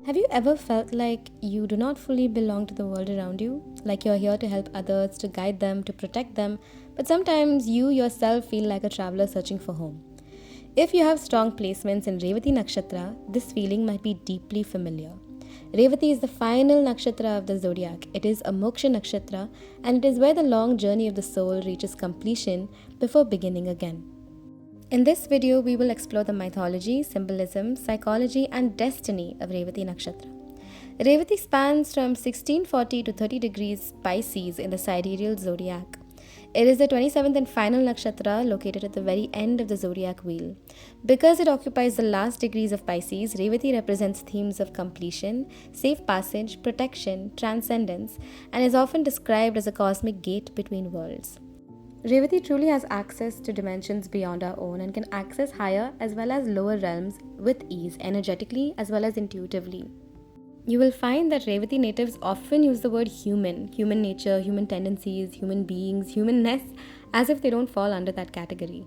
Have you ever felt like you do not fully belong to the world around you? Like you're here to help others, to guide them, to protect them, but sometimes you yourself feel like a traveler searching for home? If you have strong placements in Revati Nakshatra, this feeling might be deeply familiar. Revati is the final nakshatra of the zodiac. It is a moksha nakshatra, and it is where the long journey of the soul reaches completion before beginning again. In this video, we will explore the mythology, symbolism, psychology, and destiny of Revati Nakshatra. Revati spans from 1640 to 30 degrees Pisces in the sidereal zodiac. It is the 27th and final nakshatra located at the very end of the zodiac wheel. Because it occupies the last degrees of Pisces, Revati represents themes of completion, safe passage, protection, transcendence, and is often described as a cosmic gate between worlds. Revati truly has access to dimensions beyond our own and can access higher as well as lower realms with ease, energetically as well as intuitively. You will find that Revati natives often use the word human nature, human tendencies, human beings, humanness, as if they don't fall under that category.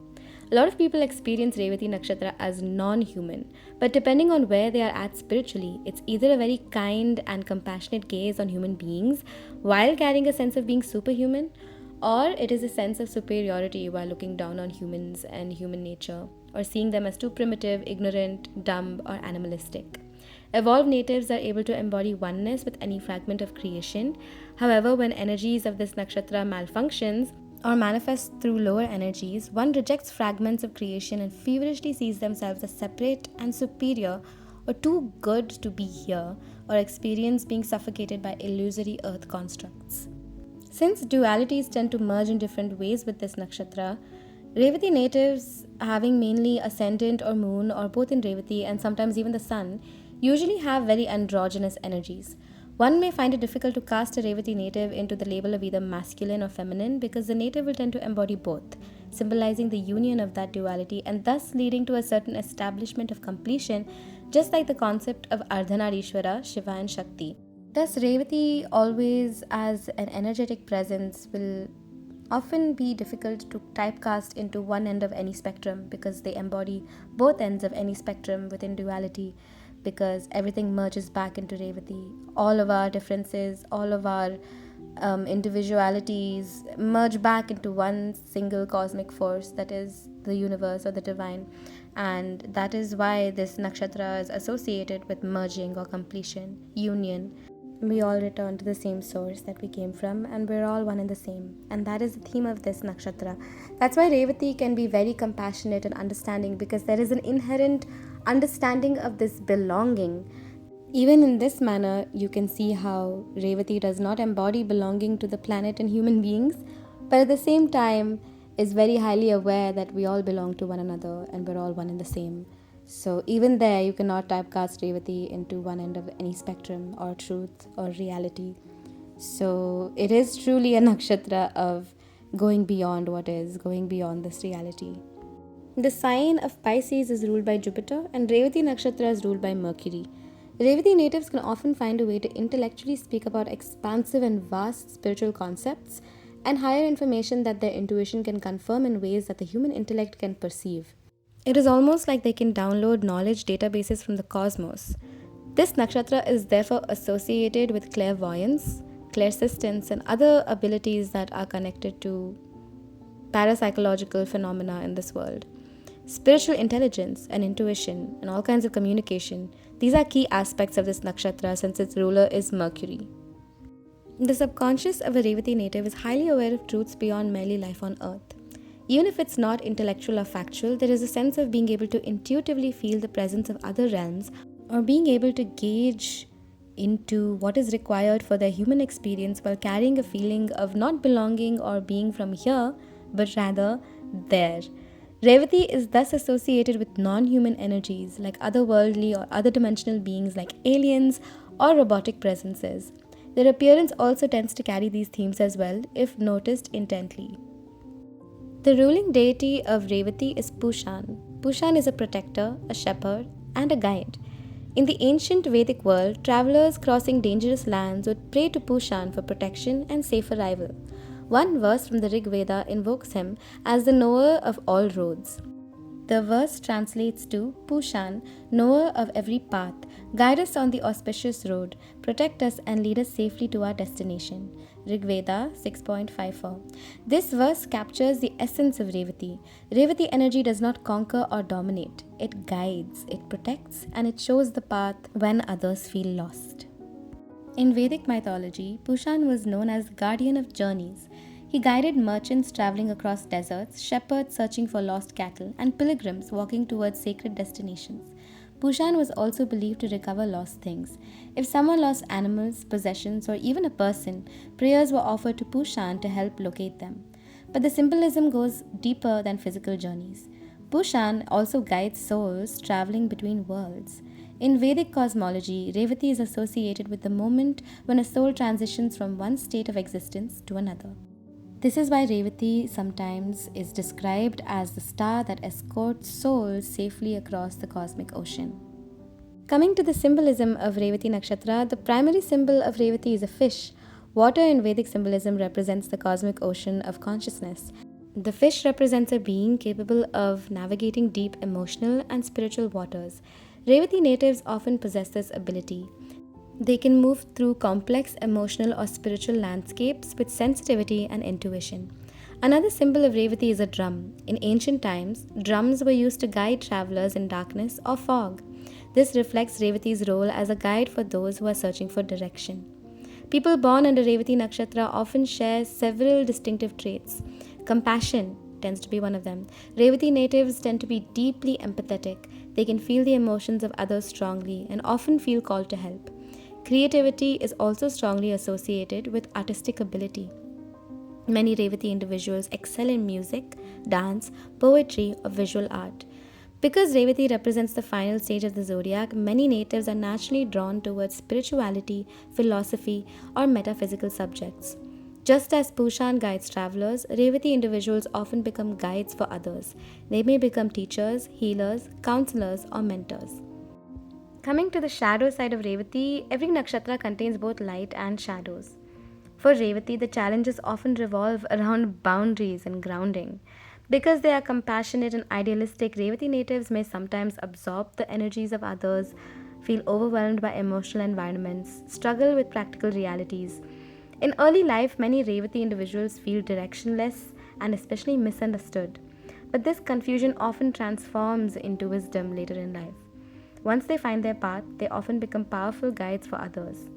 A lot of people experience Revati Nakshatra as non-human, but depending on where they are at spiritually, it's either a very kind and compassionate gaze on human beings while carrying a sense of being superhuman, or it is a sense of superiority while looking down on humans and human nature, or seeing them as too primitive, ignorant, dumb, or animalistic. Evolved natives are able to embody oneness with any fragment of creation. However, when energies of this nakshatra malfunctions or manifest through lower energies, one rejects fragments of creation and feverishly sees themselves as separate and superior, or too good to be here, or experience being suffocated by illusory earth constructs. Since dualities tend to merge in different ways with this nakshatra, Revati natives having mainly ascendant or moon or both in Revati and sometimes even the sun usually have very androgynous energies. One may find it difficult to cast a Revati native into the label of either masculine or feminine because the native will tend to embody both, symbolizing the union of that duality and thus leading to a certain establishment of completion, just like the concept of Ardhanarishwara, Shiva and Shakti. Thus, Revati, always as an energetic presence, will often be difficult to typecast into one end of any spectrum because they embody both ends of any spectrum within duality, because everything merges back into Revati. All of our differences, all of our individualities merge back into one single cosmic force that is the universe or the divine. And that is why this nakshatra is associated with merging or completion, union. We all return to the same source that we came from, and we're all one and the same. And that is the theme of this nakshatra. That's why Revati can be very compassionate and understanding, because there is an inherent understanding of this belonging. Even in this manner, you can see how Revati does not embody belonging to the planet and human beings, but at the same time is very highly aware that we all belong to one another and we're all one and the same. So even there, you cannot typecast Revati into one end of any spectrum or truth or reality. So it is truly a nakshatra of going beyond what is, going beyond this reality. The sign of Pisces is ruled by Jupiter and Revati Nakshatra is ruled by Mercury. Revati natives can often find a way to intellectually speak about expansive and vast spiritual concepts and higher information that their intuition can confirm in ways that the human intellect can perceive. It is almost like they can download knowledge databases from the cosmos. This nakshatra is therefore associated with clairvoyance, clairsistence, and other abilities that are connected to parapsychological phenomena in this world. Spiritual intelligence and intuition and all kinds of communication, these are key aspects of this nakshatra since its ruler is Mercury. The subconscious of a Revati native is highly aware of truths beyond merely life on earth. Even if it's not intellectual or factual, there is a sense of being able to intuitively feel the presence of other realms or being able to gauge into what is required for their human experience while carrying a feeling of not belonging or being from here, but rather there. Revati is thus associated with non-human energies like otherworldly or other dimensional beings like aliens or robotic presences. Their appearance also tends to carry these themes as well if noticed intently. The ruling deity of Revati is Pushan. Pushan is a protector, a shepherd, and a guide. In the ancient Vedic world, travelers crossing dangerous lands would pray to Pushan for protection and safe arrival. One verse from the Rig Veda invokes him as the knower of all roads. The verse translates to Pushan, knower of every path, guide us on the auspicious road, protect us and lead us safely to our destination. Rigveda 6.54. This verse captures the essence of Revati. Revati energy does not conquer or dominate. It guides, it protects, and it shows the path when others feel lost. In Vedic mythology, Pushan was known as guardian of journeys. He guided merchants traveling across deserts, shepherds searching for lost cattle, and pilgrims walking towards sacred destinations. Pushan was also believed to recover lost things. If someone lost animals, possessions, or even a person, prayers were offered to Pushan to help locate them. But the symbolism goes deeper than physical journeys. Pushan also guides souls traveling between worlds. In Vedic cosmology, Revati is associated with the moment when a soul transitions from one state of existence to another. This is why Revati sometimes is described as the star that escorts souls safely across the cosmic ocean. Coming to the symbolism of Revati Nakshatra, the primary symbol of Revati is a fish. Water in Vedic symbolism represents the cosmic ocean of consciousness. The fish represents a being capable of navigating deep emotional and spiritual waters. Revati natives often possess this ability. They can move through complex emotional or spiritual landscapes with sensitivity and intuition. Another symbol of Revati is a drum. In ancient times, drums were used to guide travelers in darkness or fog. This reflects Revati's role as a guide for those who are searching for direction. People born under Revati Nakshatra often share several distinctive traits. Compassion tends to be one of them. Revati natives tend to be deeply empathetic. They can feel the emotions of others strongly and often feel called to help. Creativity is also strongly associated with artistic ability. Many Revati individuals excel in music, dance, poetry, or visual art. Because Revati represents the final stage of the zodiac, many natives are naturally drawn towards spirituality, philosophy, or metaphysical subjects. Just as Pushan guides travelers, Revati individuals often become guides for others. They may become teachers, healers, counselors, or mentors. Coming to the shadow side of Revati, every nakshatra contains both light and shadows. For Revati, the challenges often revolve around boundaries and grounding. Because they are compassionate and idealistic, Revati natives may sometimes absorb the energies of others, feel overwhelmed by emotional environments, struggle with practical realities. In early life, many Revati individuals feel directionless and especially misunderstood. But this confusion often transforms into wisdom later in life. Once they find their path, they often become powerful guides for others.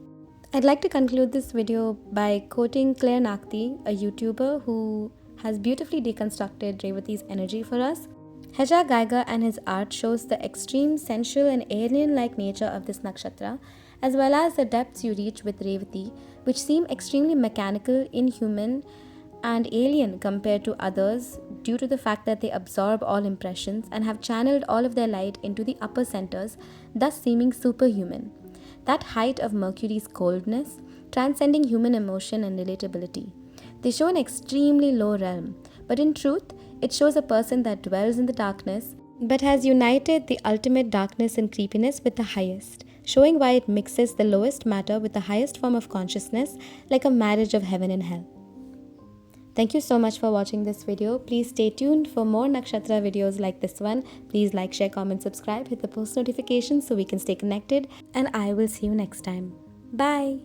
I'd like to conclude this video by quoting Claire Nakti, a YouTuber who has beautifully deconstructed Revati's energy for us. Heja Geiger and his art shows the extreme sensual and alien-like nature of this nakshatra, as well as the depths you reach with Revati, which seem extremely mechanical, inhuman, and alien compared to others due to the fact that they absorb all impressions and have channeled all of their light into the upper centers, thus seeming superhuman. That height of Mercury's coldness, transcending human emotion and relatability. They show an extremely low realm, but in truth, it shows a person that dwells in the darkness but has united the ultimate darkness and creepiness with the highest, showing why it mixes the lowest matter with the highest form of consciousness like a marriage of heaven and hell. Thank you so much for watching this video. Please stay tuned for more nakshatra videos like this one. Please like, share, comment, subscribe, hit the post notifications so we can stay connected, and I will see you next time. Bye.